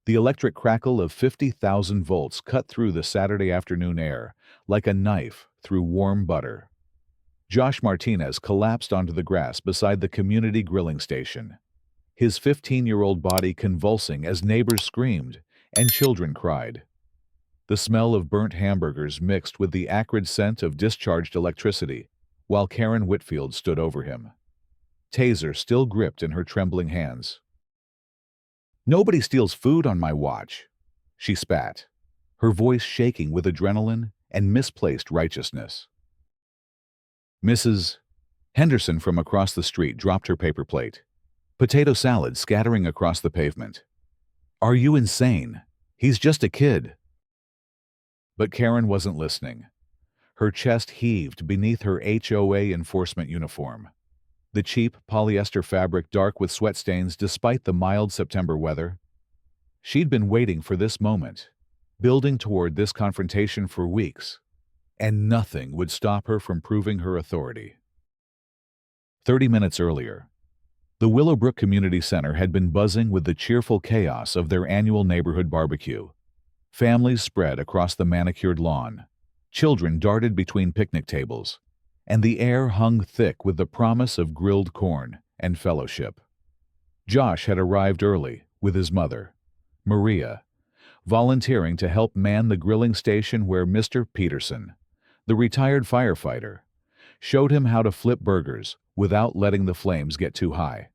The electric crackle of 50,000 volts cut through the Saturday afternoon air like a knife through warm butter. Josh Martinez collapsed onto the grass beside the community grilling station, his 15-year-old body convulsing as neighbors screamed and children cried. The smell of burnt hamburgers mixed with the acrid scent of discharged electricity, while Karen Whitfield stood over him, taser still gripped in her trembling hands. "Nobody steals food on my watch," she spat, her voice shaking with adrenaline and misplaced righteousness. Mrs. Henderson from across the street dropped her paper plate, potato salad scattering across the pavement. "Are you insane? He's just a kid." But Karen wasn't listening. Her chest heaved beneath her HOA enforcement uniform, the cheap polyester fabric dark with sweat stains despite the mild September weather. She'd been waiting for this moment, building toward this confrontation for weeks, and nothing would stop her from proving her authority. 30 minutes earlier, the Willowbrook Community Center had been buzzing with the cheerful chaos of their annual neighborhood barbecue. Families spread across the manicured lawn, children darted between picnic tables, and the air hung thick with the promise of grilled corn and fellowship. Josh had arrived early with his mother, Maria, volunteering to help man the grilling station where Mr. Peterson, the retired firefighter, showed him how to flip burgers without letting the flames get too high.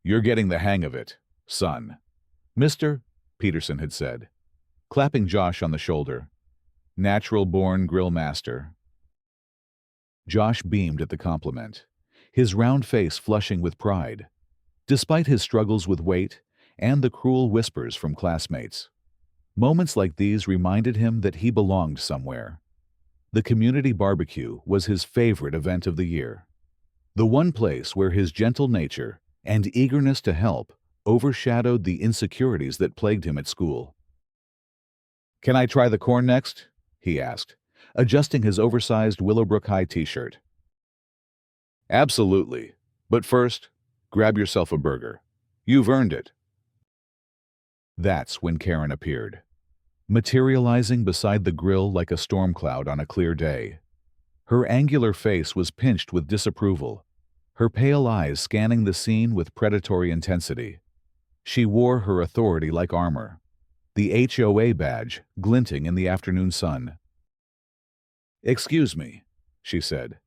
"You're getting the hang of it, son," Mr. Peterson had said, clapping Josh on the shoulder. "Natural-born grill master." Josh beamed at the compliment, his round face flushing with pride, despite his struggles with weight and the cruel whispers from classmates. Moments like these reminded him that he belonged somewhere. The community barbecue was his favorite event of the year, the one place where his gentle nature and eagerness to help overshadowed the insecurities that plagued him at school. "Can I try the corn next?" he asked, adjusting his oversized Willowbrook High t-shirt. "Absolutely. But first, grab yourself a burger. You've earned it." That's when Karen appeared, materializing beside the grill like a storm cloud on a clear day. Her angular face was pinched with disapproval, her pale eyes scanning the scene with predatory intensity. She wore her authority like armor, the HOA badge glinting in the afternoon sun. "Excuse me," she said,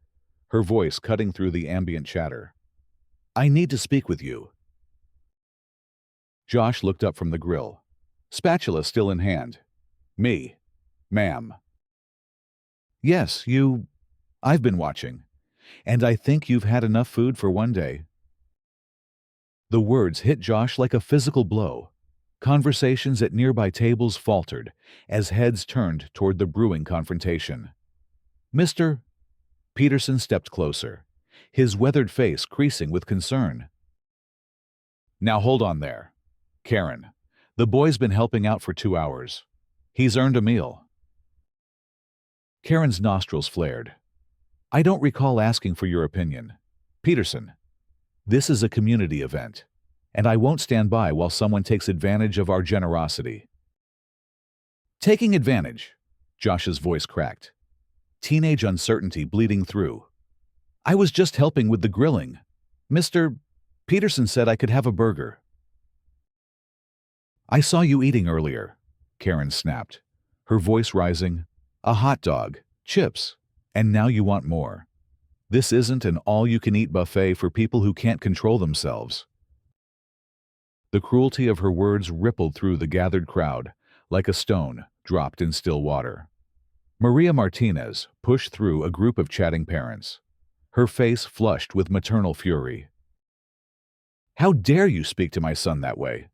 her voice cutting through the ambient chatter. "I need to speak with you." Josh looked up from the grill, spatula still in hand. "Me, ma'am." "Yes, I've been watching, and I think you've had enough food for one day." The words hit Josh like a physical blow. Conversations at nearby tables faltered as heads turned toward the brewing confrontation. Mr. Peterson stepped closer, his weathered face creasing with concern. "Now hold on there. Karen, the boy's been helping out for 2 hours. He's earned a meal." Karen's nostrils flared. "I don't recall asking for your opinion. Peterson, this is a community event, and I won't stand by while someone takes advantage of our generosity." "Taking advantage?" Josh's voice cracked, teenage uncertainty bleeding through. "I was just helping with the grilling. Mr. Peterson said I could have a burger." "I saw you eating earlier," Karen snapped, her voice rising. "A hot dog, chips, and now you want more. This isn't an all-you-can-eat buffet for people who can't control themselves." The cruelty of her words rippled through the gathered crowd like a stone dropped in still water. Maria Martinez pushed through a group of chatting parents, her face flushed with maternal fury. "How dare you speak to my son that way?"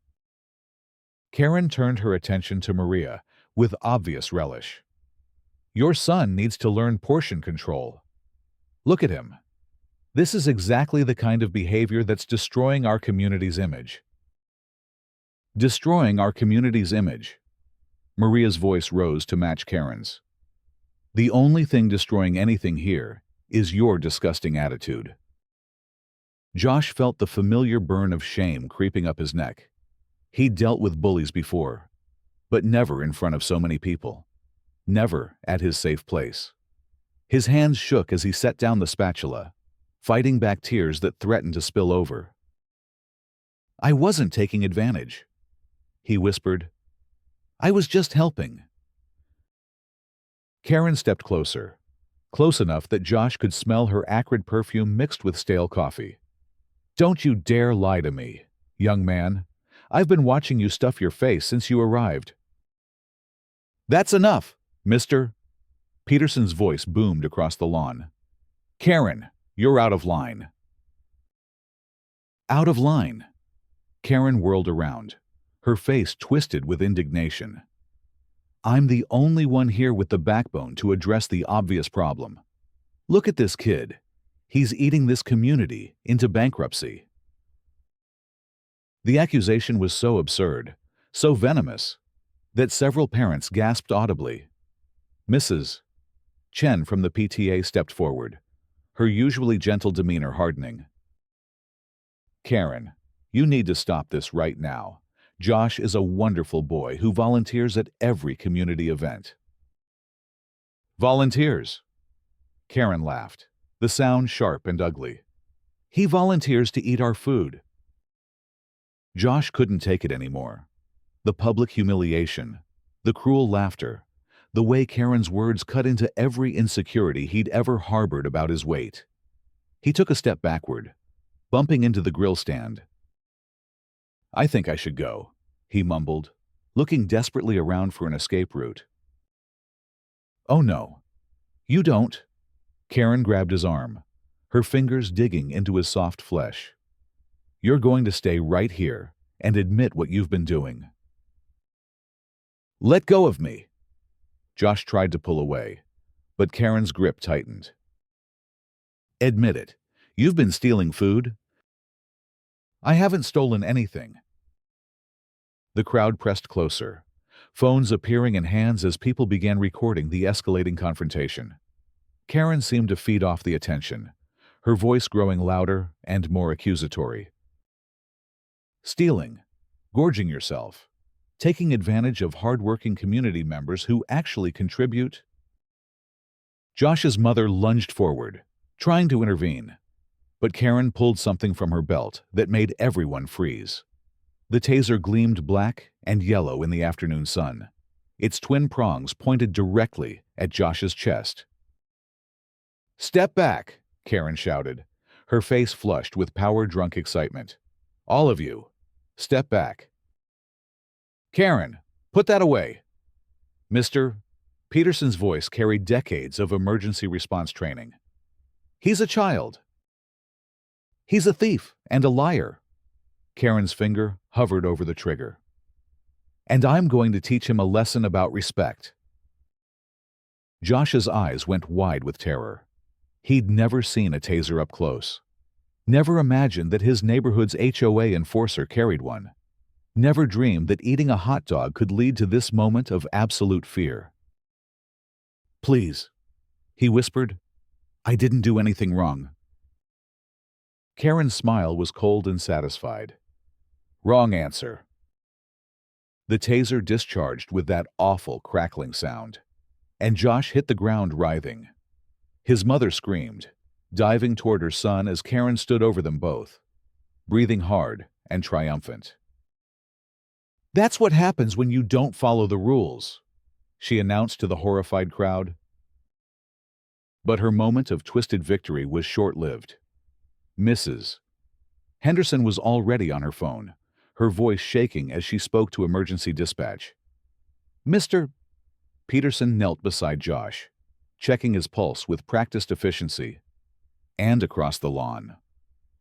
Karen turned her attention to Maria with obvious relish. "Your son needs to learn portion control. Look at him. This is exactly the kind of behavior that's destroying our community's image." "Destroying our community's image." Maria's voice rose to match Karen's. "The only thing destroying anything here is your disgusting attitude." Josh felt the familiar burn of shame creeping up his neck. He'd dealt with bullies before, but never in front of so many people. Never at his safe place. His hands shook as he set down the spatula, fighting back tears that threatened to spill over. "I wasn't taking advantage," he whispered. "I was just helping." Karen stepped closer, close enough that Josh could smell her acrid perfume mixed with stale coffee. "Don't you dare lie to me, young man. I've been watching you stuff your face since you arrived." "That's enough, mister." Peterson's voice boomed across the lawn. "Karen, you're out of line." Out of line? Karen whirled around, her face twisted with indignation. "I'm the only one here with the backbone to address the obvious problem. Look at this kid. He's eating this community into bankruptcy." The accusation was so absurd, so venomous, that several parents gasped audibly. Mrs. Chen from the PTA stepped forward, her usually gentle demeanor hardening. "Karen, you need to stop this right now. Josh is a wonderful boy who volunteers at every community event." "Volunteers?" Karen laughed, the sound sharp and ugly. "He volunteers to eat our food." Josh couldn't take it anymore. The public humiliation, the cruel laughter, the way Karen's words cut into every insecurity he'd ever harbored about his weight. He took a step backward, bumping into the grill stand. "I think I should go," he mumbled, looking desperately around for an escape route. "Oh no, you don't." Karen grabbed his arm, her fingers digging into his soft flesh. "You're going to stay right here and admit what you've been doing." "Let go of me." Josh tried to pull away, but Karen's grip tightened. "Admit it. You've been stealing food." "I haven't stolen anything." The crowd pressed closer, phones appearing in hands as people began recording the escalating confrontation. Karen seemed to feed off the attention, her voice growing louder and more accusatory. "Stealing, gorging yourself, taking advantage of hard-working community members who actually contribute." Josh's mother lunged forward, trying to intervene, but Karen pulled something from her belt that made everyone freeze. The taser gleamed black and yellow in the afternoon sun, its twin prongs pointed directly at Josh's chest. "Step back," Karen shouted, her face flushed with power-drunk excitement. "All of you, step back." "Karen, put that away." "Mr." Peterson's voice carried decades of emergency response training. "He's a child. He's a thief and a liar." Karen's finger hovered over the trigger. "And I'm going to teach him a lesson about respect." Josh's eyes went wide with terror. He'd never seen a taser up close. Never imagined that his neighborhood's HOA enforcer carried one. Never dreamed that eating a hot dog could lead to this moment of absolute fear. "Please," he whispered. "I didn't do anything wrong." Karen's smile was cold and satisfied. "Wrong answer." The taser discharged with that awful crackling sound, and Josh hit the ground writhing. His mother screamed, diving toward her son as Karen stood over them both, breathing hard and triumphant. "That's what happens when you don't follow the rules," she announced to the horrified crowd. But her moment of twisted victory was short-lived. Mrs. Henderson was already on her phone, her voice shaking as she spoke to emergency dispatch. "Mr." Peterson knelt beside Josh, checking his pulse with practiced efficiency. And across the lawn,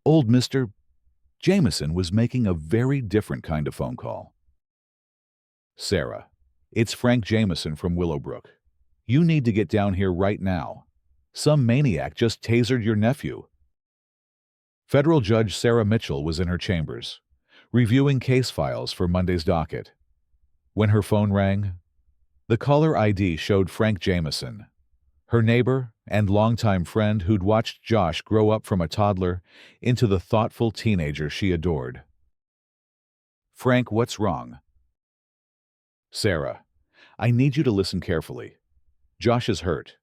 old Mr. Jameson was making a very different kind of phone call. "Sarah, it's Frank Jameson from Willowbrook. You need to get down here right now. Some maniac just tasered your nephew." Federal Judge Sarah Mitchell was in her chambers, reviewing case files for Monday's docket. When her phone rang, the caller ID showed Frank Jameson, her neighbor and longtime friend who'd watched Josh grow up from a toddler into the thoughtful teenager she adored. Frank, what's wrong? Sarah, I need you to listen carefully. Josh is hurt.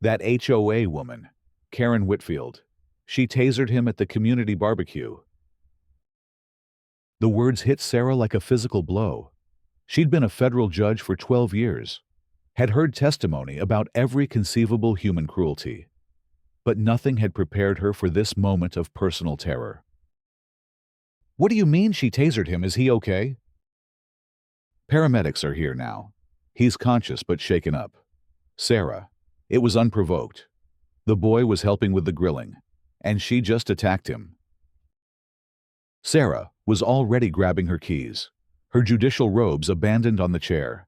That HOA woman, Karen Whitfield, she tasered him at the community barbecue. The words hit Sarah like a physical blow. She'd been a federal judge for 12 years, had heard testimony about every conceivable human cruelty, but nothing had prepared her for this moment of personal terror. What do you mean she tasered him? Is he okay? Paramedics are here now. He's conscious but shaken up. Sarah, it was unprovoked. The boy was helping with the grilling, and she just attacked him. Sarah was already grabbing her keys, her judicial robes abandoned on the chair.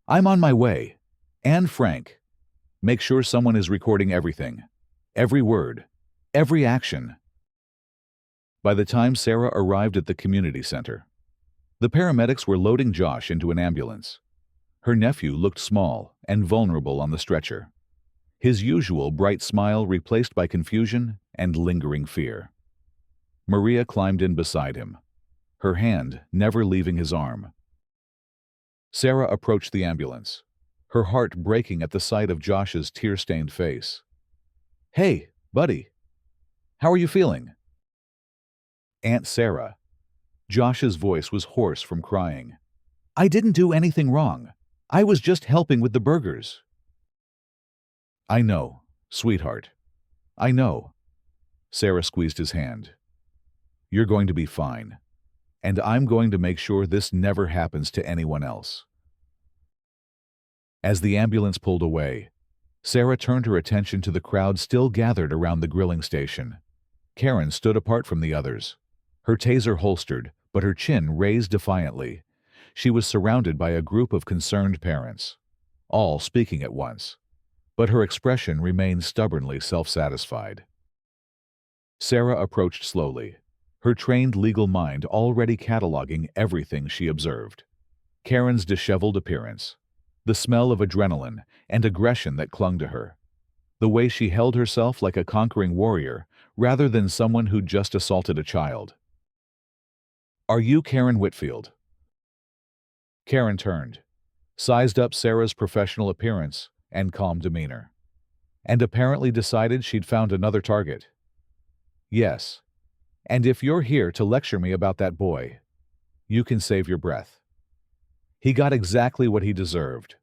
I'm on my way. And Frank, make sure someone is recording everything. Every word. Every action. By the time Sarah arrived at the community center, the paramedics were loading Josh into an ambulance. Her nephew looked small and vulnerable on the stretcher, his usual bright smile replaced by confusion and lingering fear. Maria climbed in beside him, her hand never leaving his arm. Sarah approached the ambulance, her heart breaking at the sight of Josh's tear-stained face. Hey, buddy, how are you feeling? Aunt Sarah. Josh's voice was hoarse from crying. I didn't do anything wrong. I was just helping with the burgers. I know, sweetheart. I know. Sarah squeezed his hand. You're going to be fine, and I'm going to make sure this never happens to anyone else. As the ambulance pulled away, Sarah turned her attention to the crowd still gathered around the grilling station. Karen stood apart from the others, her taser holstered, but her chin raised defiantly. She was surrounded by a group of concerned parents, all speaking at once, but her expression remained stubbornly self-satisfied. Sarah approached slowly, her trained legal mind already cataloging everything she observed. Karen's disheveled appearance, the smell of adrenaline and aggression that clung to her, the way she held herself like a conquering warrior rather than someone who'd just assaulted a child. Are you Karen Whitfield? Karen turned, sized up Sarah's professional appearance and calm demeanor, and apparently decided she'd found another target. Yes, and if you're here to lecture me about that boy, you can save your breath. He got exactly what he deserved.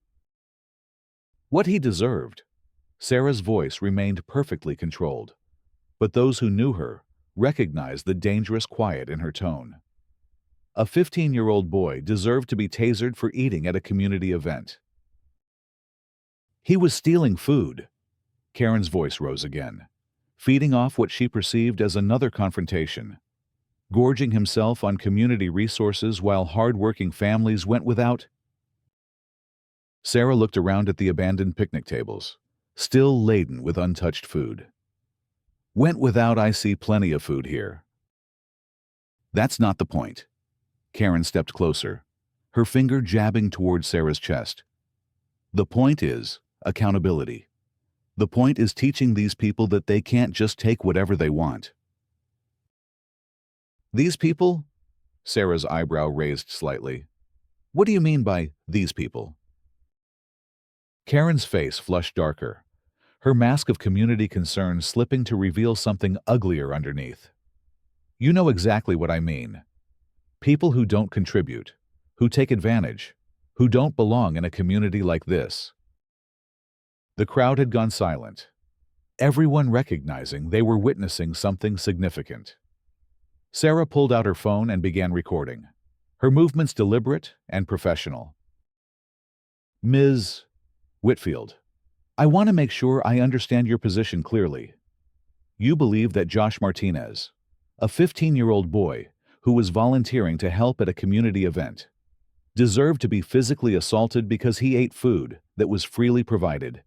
What he deserved? Sarah's voice remained perfectly controlled, but those who knew her recognized the dangerous quiet in her tone. A 15-year-old boy deserved to be tasered for eating at a community event. He was stealing food. Karen's voice rose again, feeding off what she perceived as another confrontation, gorging himself on community resources while hard-working families went without. Sarah looked around at the abandoned picnic tables, still laden with untouched food. Went without? I see plenty of food here. That's not the point. Karen stepped closer, her finger jabbing toward Sarah's chest. The point is accountability. The point is teaching these people that they can't just take whatever they want. These people? Sarah's eyebrow raised slightly. What do you mean by these people? Karen's face flushed darker, her mask of community concern slipping to reveal something uglier underneath. You know exactly what I mean. People who don't contribute, who take advantage, who don't belong in a community like this. The crowd had gone silent, everyone recognizing they were witnessing something significant. Sarah pulled out her phone and began recording, her movements deliberate and professional. Ms. Whitfield, I want to make sure I understand your position clearly. You believe that Josh Martinez, a 15-year-old boy who was volunteering to help at a community event, deserved to be physically assaulted because he ate food that was freely provided.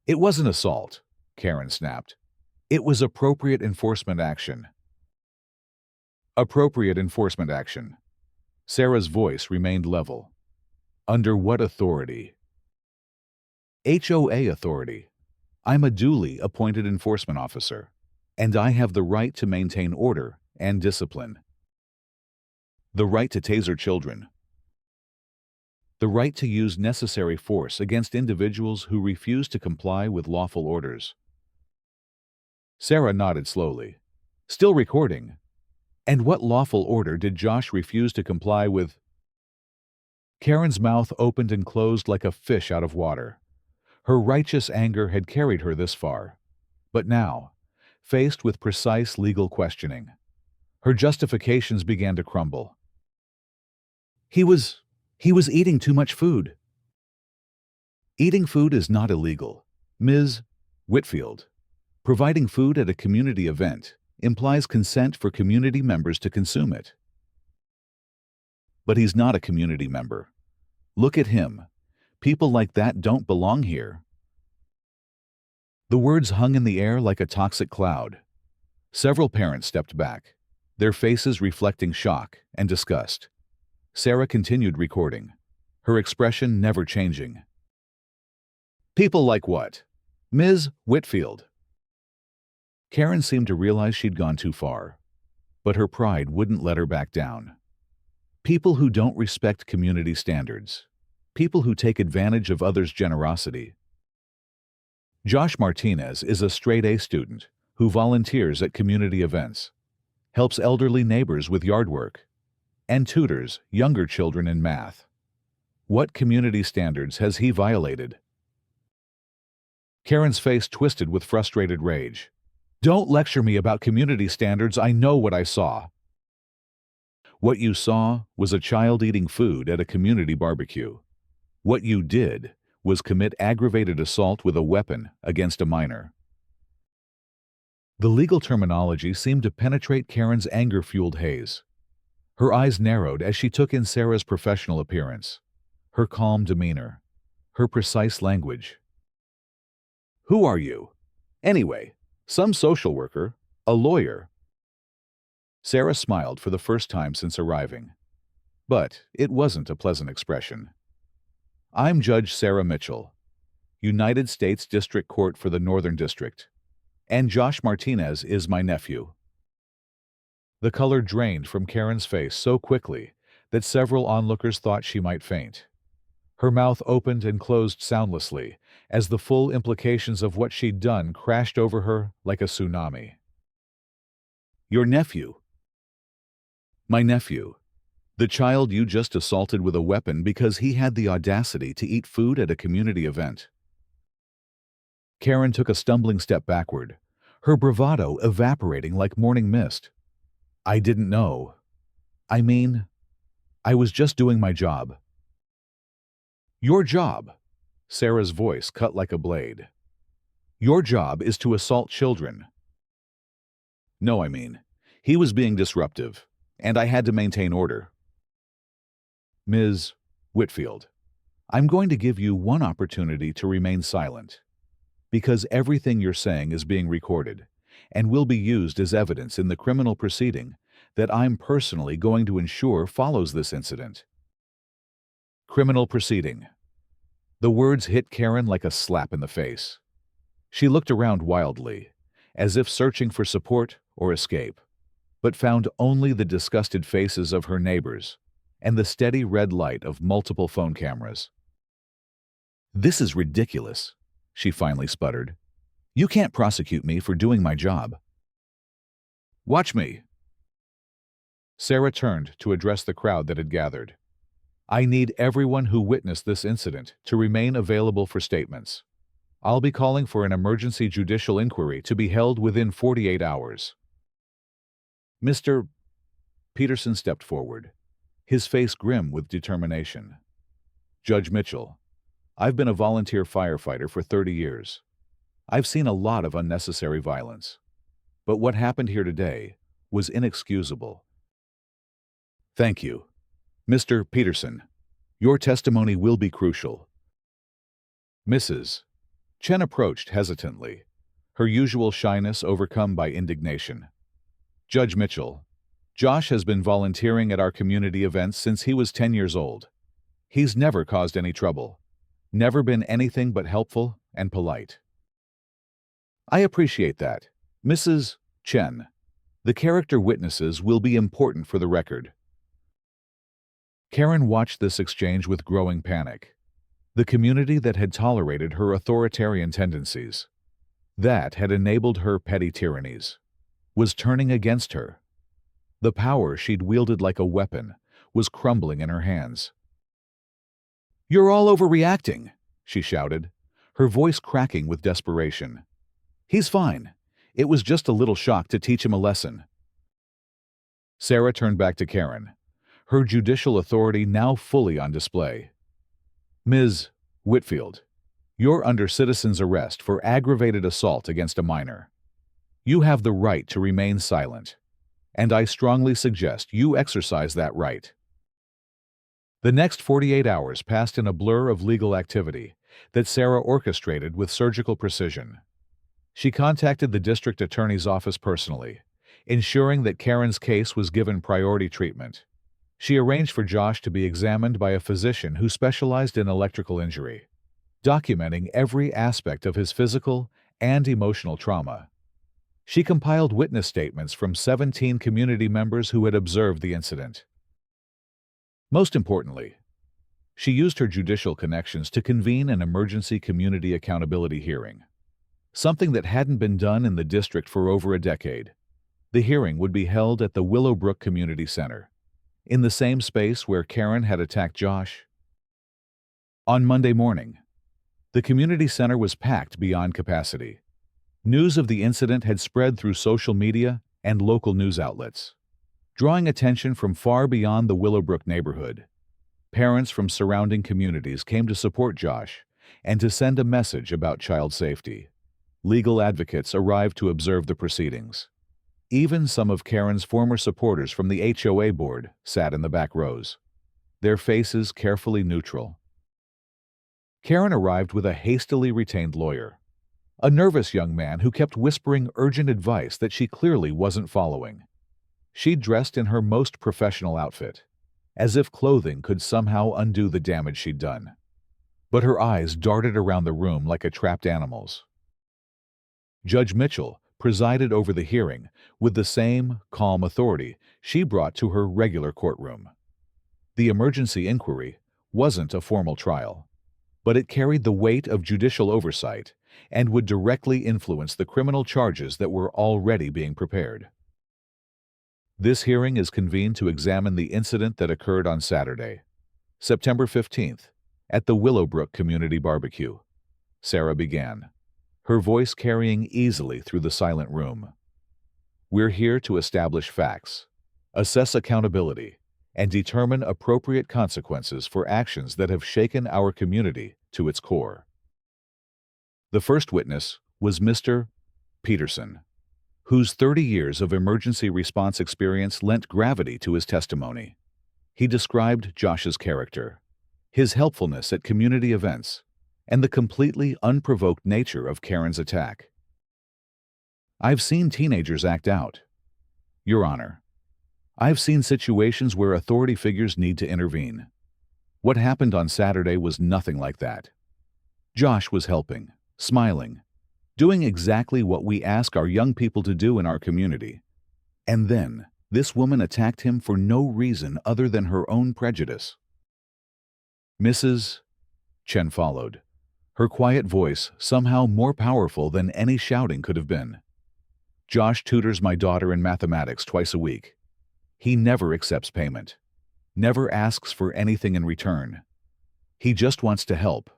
It wasn't assault, Karen snapped. It was appropriate enforcement action. Appropriate enforcement action. Sarah's voice remained level. Under what authority? HOA authority. I'm a duly appointed enforcement officer, and I have the right to maintain order and discipline. The right to taser children. The right to use necessary force against individuals who refuse to comply with lawful orders. Sarah nodded slowly. Still recording. And what lawful order did Josh refuse to comply with? Karen's mouth opened and closed like a fish out of water. Her righteous anger had carried her this far. But now, faced with precise legal questioning, her justifications began to crumble. He was eating too much food. Eating food is not illegal. Ms. Whitfield, providing food at a community event implies consent for community members to consume it. But he's not a community member. Look at him. People like that don't belong here. The words hung in the air like a toxic cloud. Several parents stepped back, their faces reflecting shock and disgust. Sarah continued recording, her expression never changing. People like what? Ms. Whitfield. Karen seemed to realize she'd gone too far, but her pride wouldn't let her back down. People who don't respect community standards. People who take advantage of others' generosity. Josh Martinez is a straight-A student who volunteers at community events, helps elderly neighbors with yard work, and tutors younger children in math. What community standards has he violated? Karen's face twisted with frustrated rage. Don't lecture me about community standards, I know what I saw. What you saw was a child eating food at a community barbecue. What you did was commit aggravated assault with a weapon against a minor. The legal terminology seemed to penetrate Karen's anger-fueled haze. Her eyes narrowed as she took in Sarah's professional appearance, her calm demeanor, her precise language. Who are you? Anyway, some social worker, a lawyer. Sarah smiled for the first time since arriving, but it wasn't a pleasant expression. I'm Judge Sarah Mitchell, United States District Court for the Northern District, and Josh Martinez is my nephew. The color drained from Karen's face so quickly that several onlookers thought she might faint. Her mouth opened and closed soundlessly as the full implications of what she'd done crashed over her like a tsunami. Your nephew. My nephew. The child you just assaulted with a weapon because he had the audacity to eat food at a community event. Karen took a stumbling step backward, her bravado evaporating like morning mist. I didn't know. I mean, I was just doing my job. Your job, Sarah's voice cut like a blade. Your job is to assault children. No, I mean, he was being disruptive, and I had to maintain order. Ms. Whitfield, I'm going to give you one opportunity to remain silent, because everything you're saying is being recorded and will be used as evidence in the criminal proceeding that I'm personally going to ensure follows this incident. Criminal proceeding. The words hit Karen like a slap in the face. She looked around wildly, as if searching for support or escape, but found only the disgusted faces of her neighbors and the steady red light of multiple phone cameras. This is ridiculous, she finally sputtered. You can't prosecute me for doing my job. Watch me. Sarah turned to address the crowd that had gathered. I need everyone who witnessed this incident to remain available for statements. I'll be calling for an emergency judicial inquiry to be held within 48 hours. Mr. Peterson stepped forward, his face grim with determination. Judge Mitchell, I've been a volunteer firefighter for 30 years. I've seen a lot of unnecessary violence. But what happened here today was inexcusable. Thank you. Mr. Peterson, your testimony will be crucial. Mrs. Chen approached hesitantly, her usual shyness overcome by indignation. Judge Mitchell, Josh has been volunteering at our community events since he was 10 years old. He's never caused any trouble, never been anything but helpful and polite. I appreciate that, Mrs. Chen. The character witnesses will be important for the record. Karen watched this exchange with growing panic. The community that had tolerated her authoritarian tendencies, that had enabled her petty tyrannies, was turning against her. The power she'd wielded like a weapon was crumbling in her hands. "You're all overreacting," she shouted, her voice cracking with desperation. "He's fine. It was just a little shock to teach him a lesson." Sarah turned back to Karen, her judicial authority now fully on display. "Ms. Whitfield, you're under citizen's arrest for aggravated assault against a minor. You have the right to remain silent, and I strongly suggest you exercise that right." The next 48 hours passed in a blur of legal activity that Sarah orchestrated with surgical precision. She contacted the district attorney's office personally, ensuring that Karen's case was given priority treatment. She arranged for Josh to be examined by a physician who specialized in electrical injury, documenting every aspect of his physical and emotional trauma. She compiled witness statements from 17 community members who had observed the incident. Most importantly, she used her judicial connections to convene an emergency community accountability hearing, something that hadn't been done in the district for over a decade. The hearing would be held at the Willowbrook Community Center, in the same space where Karen had attacked Josh. On Monday morning, the community center was packed beyond capacity. News of the incident had spread through social media and local news outlets, drawing attention from far beyond the Willowbrook neighborhood. Parents from surrounding communities came to support Josh and to send a message about child safety. Legal advocates arrived to observe the proceedings. Even some of Karen's former supporters from the HOA board sat in the back rows, their faces carefully neutral. Karen arrived with a hastily retained lawyer, a nervous young man who kept whispering urgent advice that she clearly wasn't following. She dressed in her most professional outfit, as if clothing could somehow undo the damage she'd done. But her eyes darted around the room like a trapped animal's. Judge Mitchell presided over the hearing with the same calm authority she brought to her regular courtroom. The emergency inquiry wasn't a formal trial, but it carried the weight of judicial oversight and would directly influence the criminal charges that were already being prepared. This hearing is convened to examine the incident that occurred on Saturday, September 15th, at the Willowbrook Community Barbecue. Sarah began, her voice carrying easily through the silent room. "We're here to establish facts, assess accountability, and determine appropriate consequences for actions that have shaken our community to its core." The first witness was Mr. Peterson, whose 30 years of emergency response experience lent gravity to his testimony. He described Josh's character, his helpfulness at community events, and the completely unprovoked nature of Karen's attack. "I've seen teenagers act out, Your Honor. I've seen situations where authority figures need to intervene. What happened on Saturday was nothing like that. Josh was helping, smiling, doing exactly what we ask our young people to do in our community. And then, this woman attacked him for no reason other than her own prejudice." Mrs. Chen followed, her quiet voice somehow more powerful than any shouting could have been. "Josh tutors my daughter in mathematics twice a week. He never accepts payment, never asks for anything in return. He just wants to help.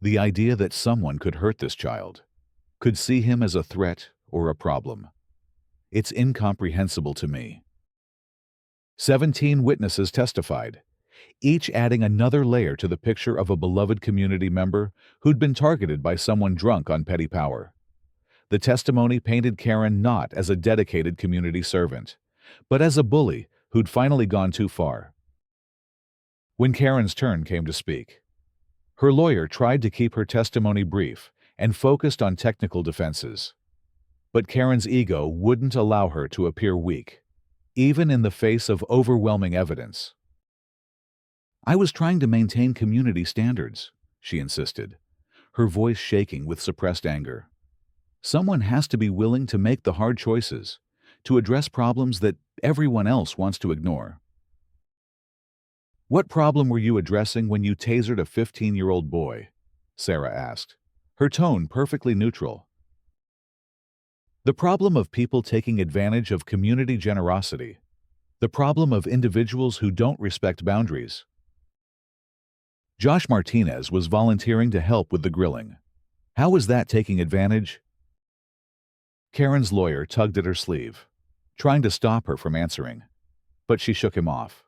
The idea that someone could hurt this child, could see him as a threat or a problem, it's incomprehensible to me." 17 witnesses testified, each adding another layer to the picture of a beloved community member who'd been targeted by someone drunk on petty power. The testimony painted Karen not as a dedicated community servant, but as a bully who'd finally gone too far. When Karen's turn came to speak, her lawyer tried to keep her testimony brief and focused on technical defenses. But Karen's ego wouldn't allow her to appear weak, even in the face of overwhelming evidence. "I was trying to maintain community standards," she insisted, her voice shaking with suppressed anger. "Someone has to be willing to make the hard choices, to address problems that everyone else wants to ignore." "What problem were you addressing when you tasered a 15-year-old boy?" Sarah asked, her tone perfectly neutral. "The problem of people taking advantage of community generosity. The problem of individuals who don't respect boundaries." Josh Martinez was volunteering to help with the grilling. How was that taking advantage? Karen's lawyer tugged at her sleeve, trying to stop her from answering, but she shook him off.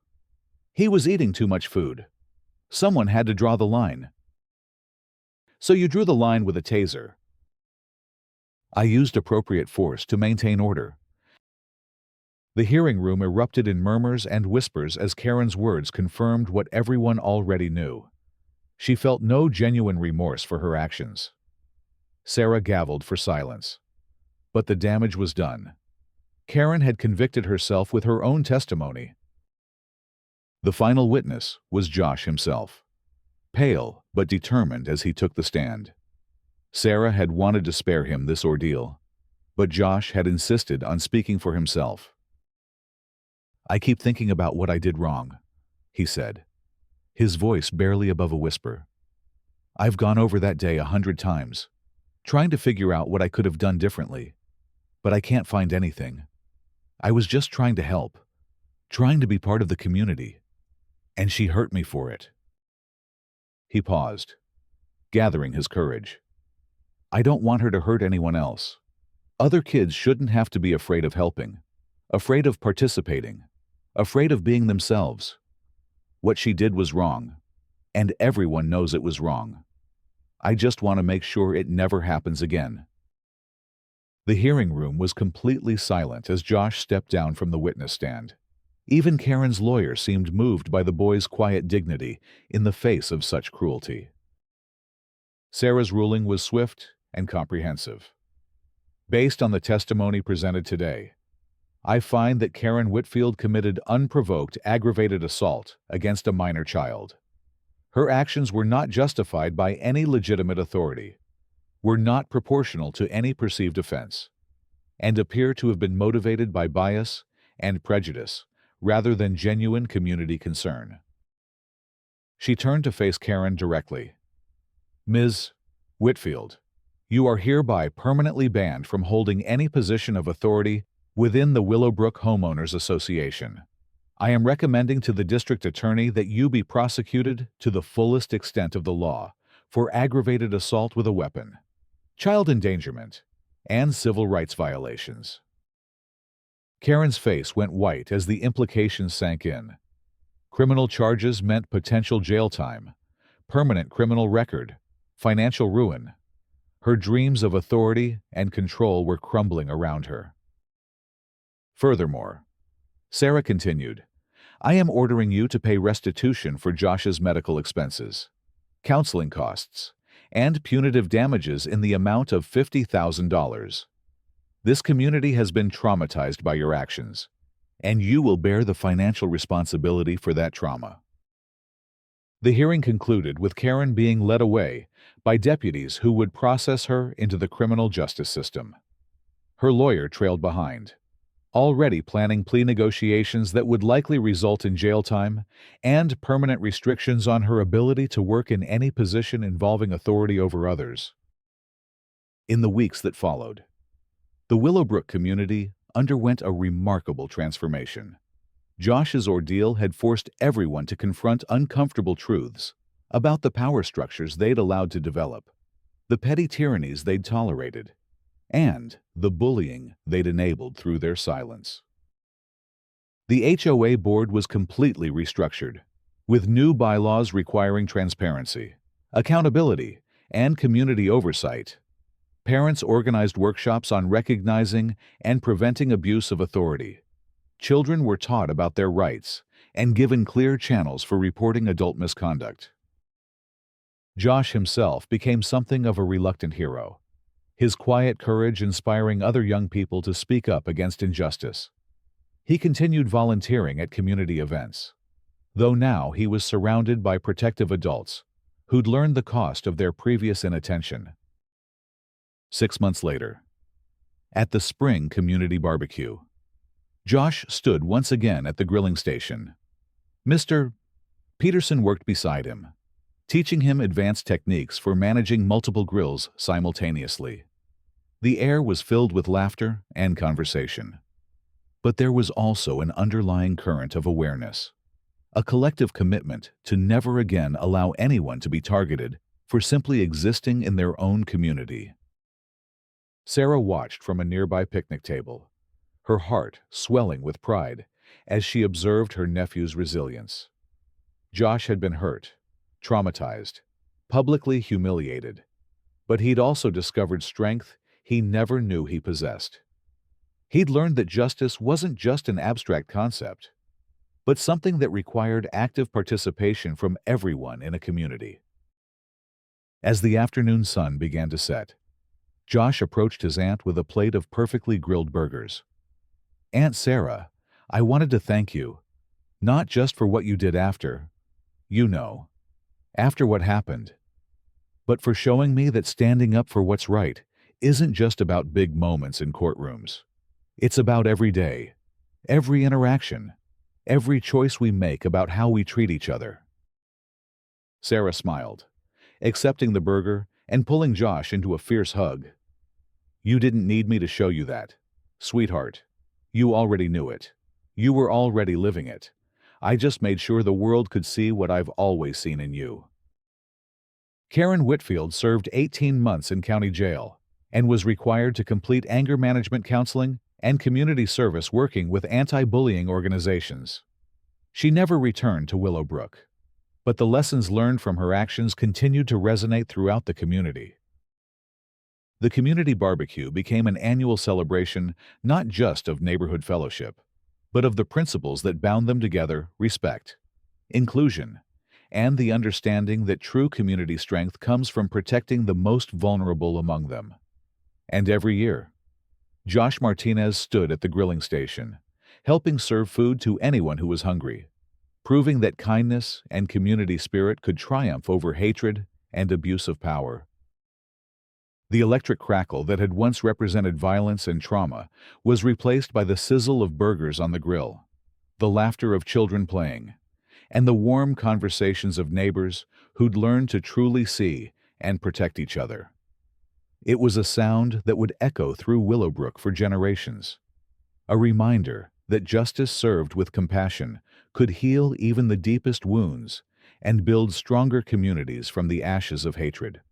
He was eating too much food. Someone had to draw the line. "So you drew the line with a taser." "I used appropriate force to maintain order." The hearing room erupted in murmurs and whispers as Karen's words confirmed what everyone already knew. She felt no genuine remorse for her actions. Sarah gavelled for silence. But the damage was done. Karen had convicted herself with her own testimony. The final witness was Josh himself, pale but determined as he took the stand. Sarah had wanted to spare him this ordeal, but Josh had insisted on speaking for himself. "I keep thinking about what I did wrong," he said, his voice barely above a whisper. "I've gone over that day 100 times, trying to figure out what I could have done differently, but I can't find anything. I was just trying to help, trying to be part of the community, and she hurt me for it." He paused, gathering his courage. "I don't want her to hurt anyone else. Other kids shouldn't have to be afraid of helping, afraid of participating, afraid of being themselves. What she did was wrong, and everyone knows it was wrong. I just want to make sure it never happens again." The hearing room was completely silent as Josh stepped down from the witness stand. Even Karen's lawyer seemed moved by the boy's quiet dignity in the face of such cruelty. Sarah's ruling was swift and comprehensive. "Based on the testimony presented today, I find that Karen Whitfield committed unprovoked aggravated assault against a minor child. Her actions were not justified by any legitimate authority, were not proportional to any perceived offense, and appear to have been motivated by bias and prejudice rather than genuine community concern." She turned to face Karen directly. "Ms. Whitfield, you are hereby permanently banned from holding any position of authority within the Willowbrook Homeowners Association. I am recommending to the district attorney that you be prosecuted to the fullest extent of the law for aggravated assault with a weapon, child endangerment, and civil rights violations." Karen's face went white as the implications sank in. Criminal charges meant potential jail time, permanent criminal record, financial ruin. Her dreams of authority and control were crumbling around her. Furthermore, Sarah continued, "I am ordering you to pay restitution for Josh's medical expenses, counseling costs, and punitive damages in the amount of $50,000. This community has been traumatized by your actions, and you will bear the financial responsibility for that trauma." The hearing concluded with Karen being led away by deputies who would process her into the criminal justice system. Her lawyer trailed behind, already planning plea negotiations that would likely result in jail time and permanent restrictions on her ability to work in any position involving authority over others. In the weeks that followed, the Willowbrook community underwent a remarkable transformation. Josh's ordeal had forced everyone to confront uncomfortable truths about the power structures they'd allowed to develop, the petty tyrannies they'd tolerated, and the bullying they'd enabled through their silence. The HOA board was completely restructured, with new bylaws requiring transparency, accountability, and community oversight. Parents organized workshops on recognizing and preventing abuse of authority. Children were taught about their rights and given clear channels for reporting adult misconduct. Josh himself became something of a reluctant hero, his quiet courage inspiring other young people to speak up against injustice. He continued volunteering at community events, though now he was surrounded by protective adults who'd learned the cost of their previous inattention. 6 months later, at the spring community barbecue, Josh stood once again at the grilling station. "Mr. Peterson worked beside him, teaching him advanced techniques for managing multiple grills simultaneously. The air was filled with laughter and conversation. But there was also an underlying current of awareness, a collective commitment to never again allow anyone to be targeted for simply existing in their own community. Sarah watched from a nearby picnic table, her heart swelling with pride as she observed her nephew's resilience. Josh had been hurt, traumatized, publicly humiliated, but he'd also discovered strength he never knew he possessed. He'd learned that justice wasn't just an abstract concept, but something that required active participation from everyone in a community. As the afternoon sun began to set, Josh approached his aunt with a plate of perfectly grilled burgers. "Aunt Sarah, I wanted to thank you, not just for what you did after what happened, but for showing me that standing up for what's right isn't just about big moments in courtrooms. It's about every day, every interaction, every choice we make about how we treat each other." Sarah smiled, accepting the burger and pulling Josh into a fierce hug. "You didn't need me to show you that, sweetheart. You already knew it. You were already living it. I just made sure the world could see what I've always seen in you." Karen Whitfield served 18 months in county jail and was required to complete anger management counseling and community service working with anti-bullying organizations. She never returned to Willowbrook, but the lessons learned from her actions continued to resonate throughout the community. The community barbecue became an annual celebration not just of neighborhood fellowship, but of the principles that bound them together: respect, inclusion, and the understanding that true community strength comes from protecting the most vulnerable among them. And every year, Josh Martinez stood at the grilling station, helping serve food to anyone who was hungry, proving that kindness and community spirit could triumph over hatred and abuse of power. The electric crackle that had once represented violence and trauma was replaced by the sizzle of burgers on the grill, the laughter of children playing, and the warm conversations of neighbors who'd learned to truly see and protect each other. It was a sound that would echo through Willowbrook for generations, a reminder that justice served with compassion could heal even the deepest wounds and build stronger communities from the ashes of hatred.